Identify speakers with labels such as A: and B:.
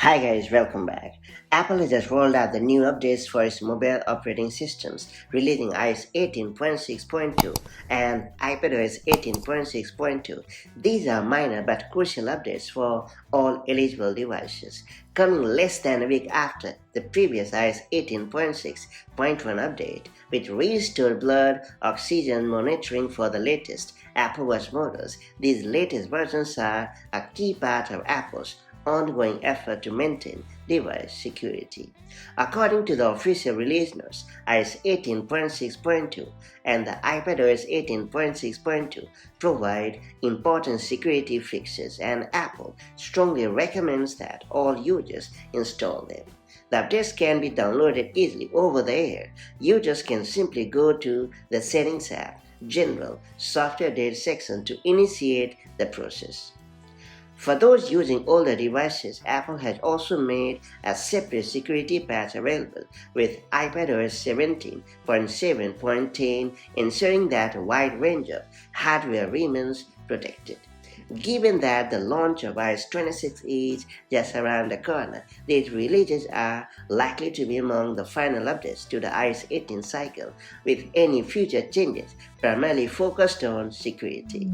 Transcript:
A: Hi guys, welcome back. Apple has just rolled out the new updates for its mobile operating systems, releasing iOS 18.6.2 and iPadOS 18.6.2. These are minor but crucial updates for all eligible devices, coming less than a week after the previous iOS 18.6.1 update, which restored blood oxygen monitoring for the latest Apple Watch models. These latest versions are a key part of Apple's ongoing effort to maintain device security. According to the official release notes, iOS 18.6.2 and the iPadOS 18.6.2 provide important security fixes, and Apple strongly recommends that all users install them. The updates can be downloaded easily over the air. Users can simply go to the Settings app, General, Software Update section to initiate the process. For those using older devices, Apple has also made a separate security patch available with iPadOS 17.7.10, ensuring that a wide range of hardware remains protected. Given that the launch of iOS 26 is just around the corner, these releases are likely to be among the final updates to the iOS 18 cycle, with any future changes primarily focused on security.